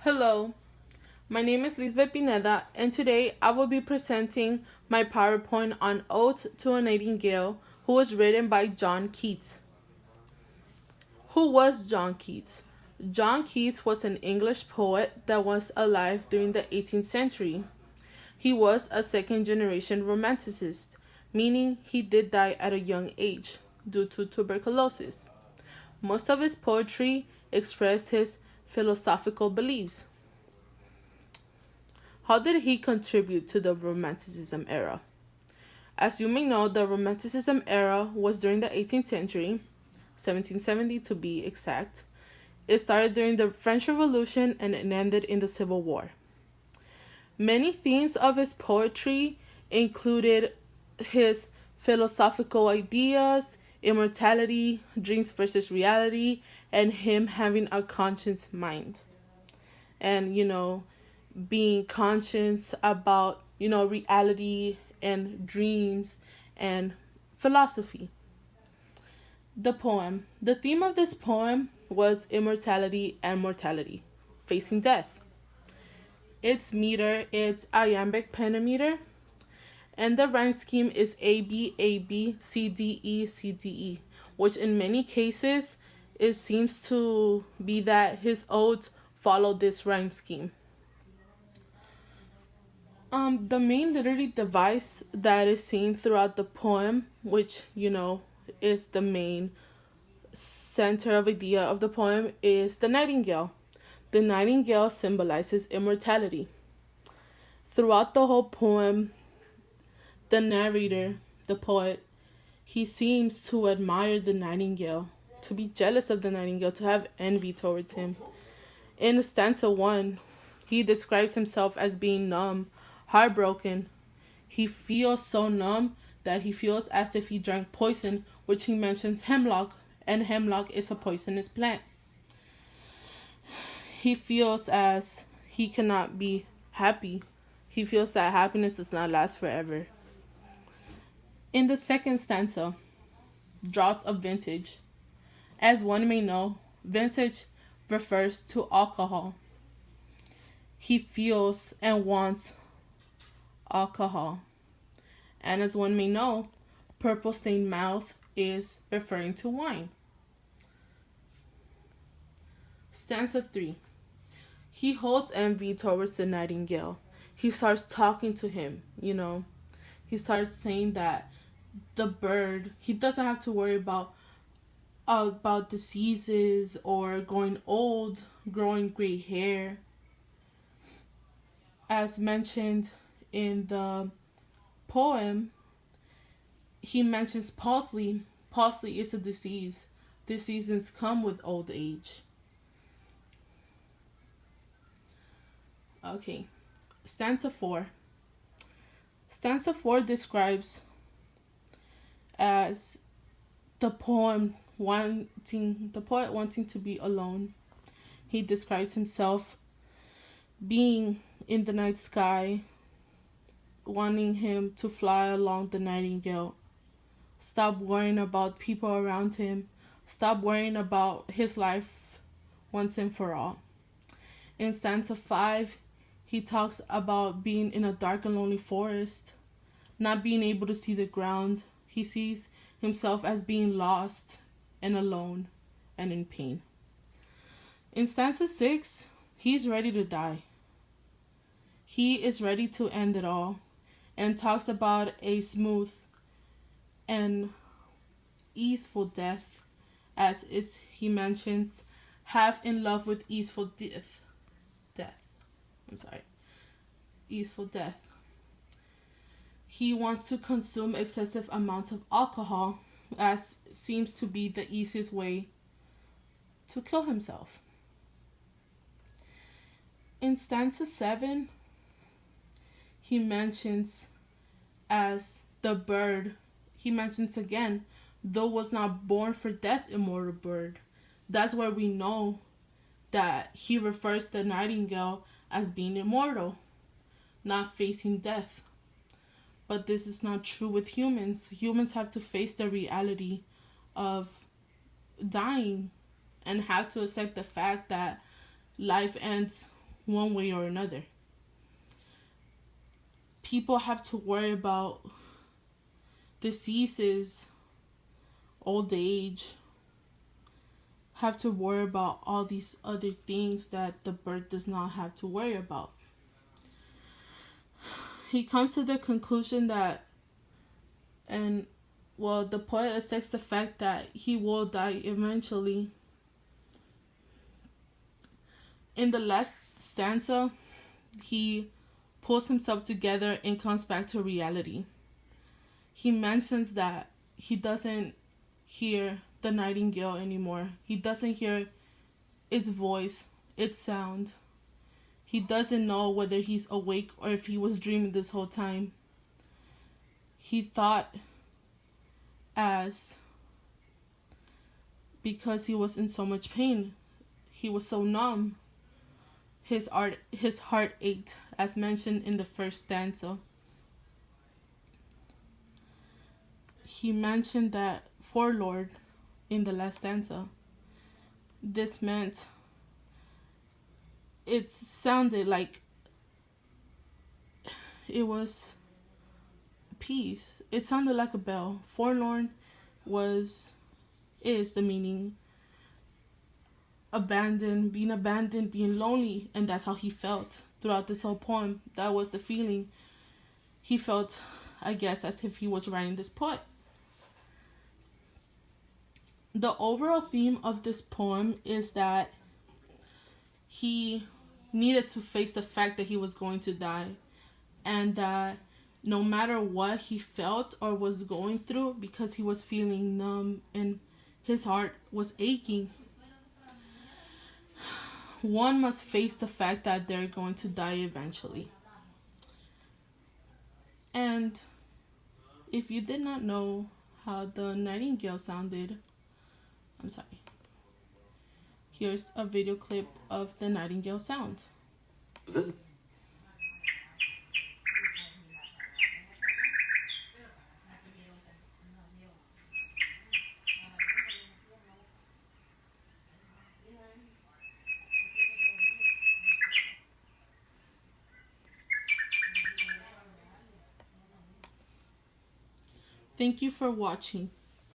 Hello, my name is Lisbeth Pineda, and today I will be presenting my PowerPoint on Ode to a Nightingale, who was written by John Keats. Who was John Keats? John Keats was an English poet that was alive during the 18th century. He was a second generation romanticist, meaning he did die at a young age due to tuberculosis. Most of his poetry expressed his philosophical beliefs. How did he contribute to the Romanticism era? As you may know, the Romanticism era was during the 18th century, 1770 to be exact. It started during the French Revolution and it ended in the Civil War. Many themes of his poetry included his philosophical ideas, immortality, dreams versus reality, and him having a conscious mind. And, being conscious about, reality and dreams and philosophy. The poem. The theme of this poem was immortality and mortality, facing death. Its meter is iambic pentameter, and the rhyme scheme is A B A B C D E C D E, which in many cases it seems to be that his odes follow this rhyme scheme. The main literary device that is seen throughout the poem, which is the main center of idea of the poem, is the nightingale. The nightingale symbolizes immortality. Throughout the whole poem, the narrator, the poet, he seems to admire the nightingale, to be jealous of the nightingale, to have envy towards him. In stanza 1, he describes himself as being numb, heartbroken. He feels so numb that he feels as if he drank poison, which he mentions hemlock, and hemlock is a poisonous plant. He feels as he cannot be happy. He feels that happiness does not last forever. In the second stanza, draught of vintage. As one may know, vintage refers to alcohol. He feels and wants alcohol. And as one may know, purple stained mouth is referring to wine. Stanza 3. He holds envy towards the nightingale. He starts talking to him, He starts saying that the bird, he doesn't have to worry about diseases or going old, growing gray hair. As mentioned in the poem, he mentions palsy. Palsy is a disease. Diseases come with old age. Okay, stanza 4. Stanza 4 describes as the poet wanting to be alone. He describes himself being in the night sky, wanting him to fly along the nightingale. Stop worrying about people around him. Stop worrying about his life once and for all. In stanza 5, he talks about being in a dark and lonely forest, not being able to see the ground. He sees himself as being lost and alone and in pain. In stanza 6, he's ready to die. He is ready to end it all and talks about a smooth and easeful death, as is he mentions, half in love with easeful death. Easeful death. He wants to consume excessive amounts of alcohol, as seems to be the easiest way to kill himself. In stanza 7, he mentions as the bird, he mentions again, though was not born for death, immortal bird. That's where we know that he refers the nightingale as being immortal, not facing death. But this is not true with humans. Humans have to face the reality of dying and have to accept the fact that life ends one way or another. People have to worry about diseases, old age, have to worry about all these other things that the bird does not have to worry about. He comes to the conclusion that, and well, the poet accepts the fact that he will die eventually. In the last stanza, he pulls himself together and comes back to reality. He mentions that he doesn't hear the nightingale anymore. He doesn't hear its voice, its sound. He doesn't know whether he's awake or if he was dreaming this whole time. He thought as because he was in so much pain, he was so numb. His heart ached, as mentioned in the first stanza. He mentioned that forlorn in the last stanza. This meant it sounded like it was peace. It sounded like a bell. Forlorn is the meaning abandoned, being lonely, and that's how he felt throughout this whole poem. That was the feeling he felt, I guess, as if he was writing this poem. The overall theme of this poem is that he needed to face the fact that he was going to die, and that no matter what he felt or was going through, because he was feeling numb and his heart was aching, one must face the fact that they're going to die eventually. And if you did not know how the nightingale sounded, I'm sorry. Here's a video clip of the nightingale sound. Thank you for watching.